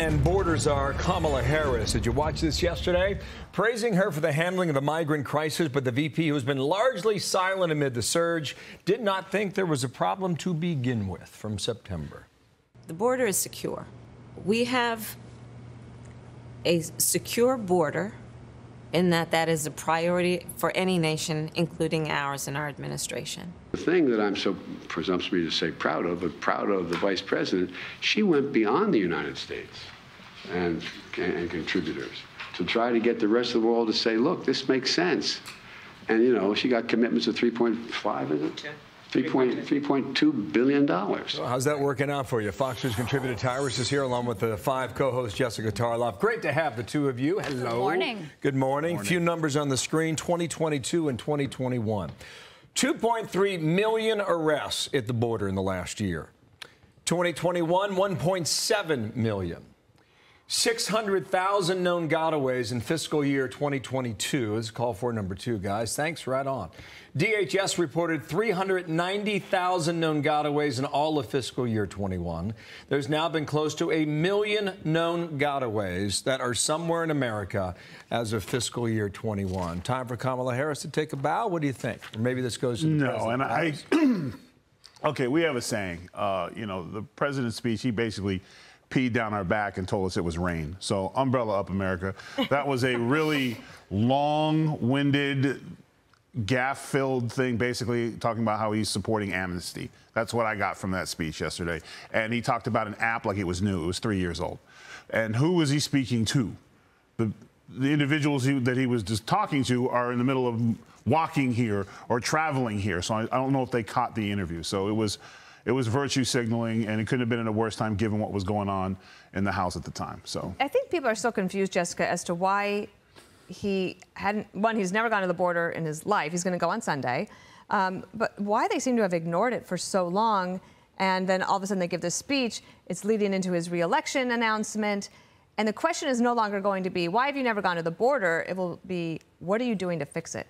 and border czar Kamala Harris. Did you watch this yesterday? Praising her for the handling of the migrant crisis, but the VP, who has been largely silent amid the surge, did not think there was a problem to begin with from September. The border is secure. We have a secure border in that is a priority for any nation, including ours and our administration. The thing that I'm so presumptuous to say proud of, but proud of the Vice President, she went beyond the United States and contributors to try to get the rest of the world to say, look, this makes sense. And, you know, she got commitments of 3.5, is it? $3.2 billion. Well, how's that working out for you? Fox News contributor Tyrus is here along with the 5 co-hosts Jessica Tarlov. Great to have the two of you. Hello. Good morning. Good morning. Few numbers on the screen, 2022 and 2021. 2.3 million arrests at the border in the last year. 2021, 1.7 million. 600,000 known gotaways in fiscal year 2022. This is call for number 2, guys. Thanks, right on. DHS reported 390,000 known gotaways in all of fiscal year 21. There's now been close to 1 million known gotaways that are somewhere in America as of fiscal year 21. Time for Kamala Harris to take a bow. What do you think? Or maybe this goes to the president. And okay, we have a saying. You know, the president's speech, he basically peed down our back and told us it was rain. So umbrella up, America. That was a really long-winded, gaffe-filled thing, basically talking about how he's supporting amnesty. That's what I got from that speech yesterday. And he talked about an app like it was new. It was 3 years old. And who was he speaking to? The individuals that he was just talking to are in the middle of walking here or traveling here. So I don't know if they caught the interview. So it was virtue signaling, and it couldn't have been at a worse time given what was going on in the House at the time. So I think people are still confused, Jessica, as to why he hadn't, he's never gone to the border in his life. He's going to go on Sunday. But why they seem to have ignored it for so long, and then all of a sudden they give this speech. It's leading into his re-election announcement. And the question is no longer going to be, why have you never gone to the border? It will be, what are you doing to fix it?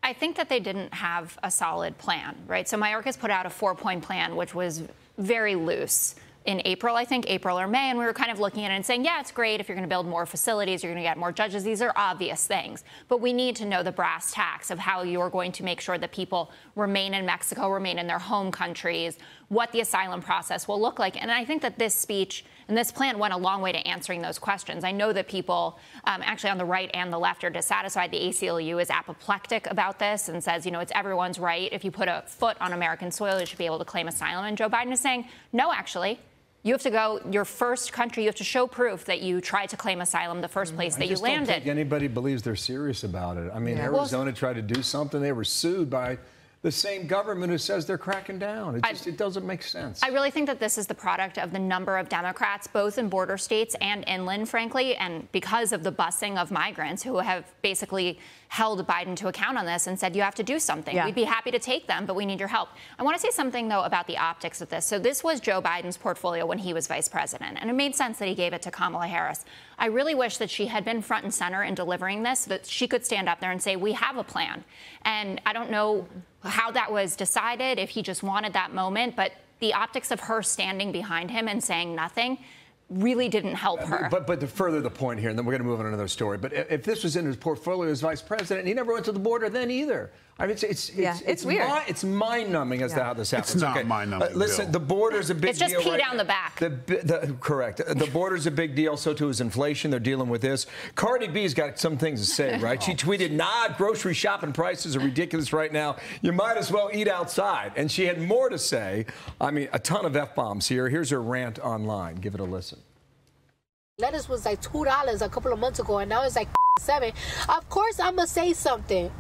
I think that they didn't have a solid plan, right? So Mayorkas put out a 4-point plan, which was very loose in April, I think, April or May, and we were kind of looking at it and saying, yeah, it's great if you're going to build more facilities, you're going to get more judges. These are obvious things, but we need to know the brass tacks of how you're going to make sure that people remain in Mexico, remain in their home countries, what the asylum process will look like. And I think that this speech and this plan went a long way to answering those questions. I know that people actually on the right and the left are dissatisfied. The ACLU is apoplectic about this and says, you know, it's everyone's right. If you put a foot on American soil, you should be able to claim asylum. And Joe Biden is saying, no, actually. You have to go, your first country, you have to show proof that you tried to claim asylum the first place that you landed. I don't think anybody believes they're serious about it. I mean, Arizona tried to do something. They were sued by the same government who says they're cracking down. It doesn't make sense. I really think that this is the product of the number of Democrats, both in border states and inland, frankly, and because of the busing of migrants who have basically held Biden to account on this and said, you have to do something. Yeah. We'd be happy to take them, but we need your help. I want to say something, though, about the optics of this. So this was Joe Biden's portfolio when he was vice president, and it made sense that he gave it to Kamala Harris. I really wish that she had been front and center in delivering this, so that she could stand up there and say, we have a plan. And I don't know how that was decided, if he just wanted that moment, but the optics of her standing behind him and saying nothing really didn't help her. But to further the point here, and then we're going to move on to another story, but if this was in his portfolio as vice president, he never went to the border then either. I mean, it's weird. It's mind-numbing as to how this happens. It's not mind-numbing. Listen, the border's a big deal. It's just pee down the back. Correct. The border's a big deal. So too is inflation. They're dealing with this. Cardi B's got some things to say, right? She tweeted, "Nah, grocery shopping prices are ridiculous right now. You might as well eat outside." And she had more to say. I mean, a ton of F-bombs here. Here's her rant online. Give it a listen. Lettuce was like $2 a couple of months ago, and now it's like $7. Of course, I'm gonna say something.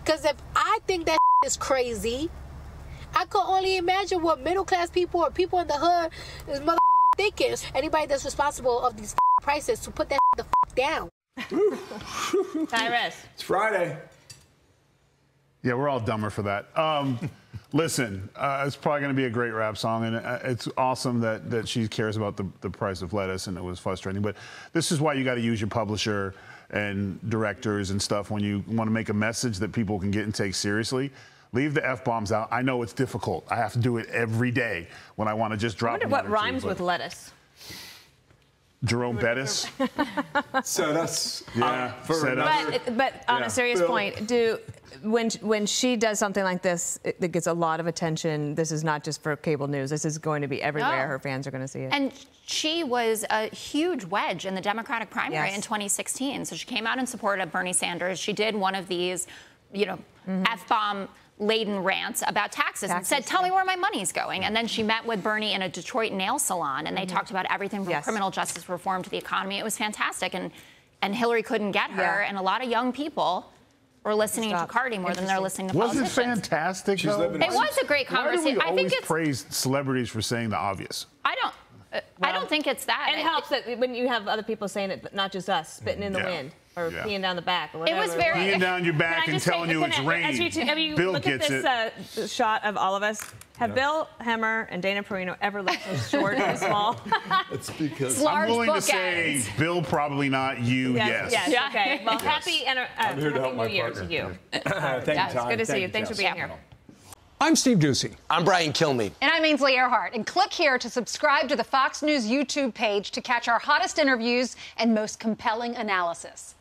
Because if I think that is crazy, I could only imagine what middle-class people or people in the hood is thinking. Anybody that's responsible of these prices to put that down. Tyrus. It's Friday. Yeah, we're all dumber for that. Listen, it's probably going to be a great rap song, and it's awesome that she cares about the price of lettuce, and it was frustrating. But this is why you got to use your publisher and directors and stuff when you want to make a message that people can get and take seriously. Leave the F-bombs out. I know it's difficult. I have to do it every day when I want to just drop I wonder what rhymes with lettuce. Jerome Bettis. So that's But on a serious point, when she does something like this, it gets a lot of attention. This is not just for cable news. This is going to be everywhere. No. Her fans are going to see it. And she was a huge wedge in the Democratic primary Yes. in 2016. So she came out in support of Bernie Sanders. She did one of these, F-bomb laden rants about taxes and said, tell me where my money's going. And then she met with Bernie in a Detroit nail salon, and they talked about everything from criminal justice reform to the economy. It was fantastic. And Hillary couldn't get her, and a lot of young people were listening to Cardi more than they're listening to politicians. Was it fantastic, though? It was a great conversation. Why do we always praise celebrities for saying the obvious? I don't think it's that. It helps that when you have other people saying it, but not just us, spitting in the wind or peeing down the back or whatever. It was very peeing down your back and telling you it's raining. Bill look gets at this shot of all of us. Have Bill Hemmer and Dana Perino ever looked so short and small? It's because I'm willing to say Bill probably not. You, yes. Yes. Okay. Well, happy New Year to you. Thank you, Tom. Good to see you. Thanks for being here. I'm Steve Doocy. I'm Brian Kilmeade. And I'm Ainsley Earhart. And click here to subscribe to the Fox News YouTube page to catch our hottest interviews and most compelling analysis.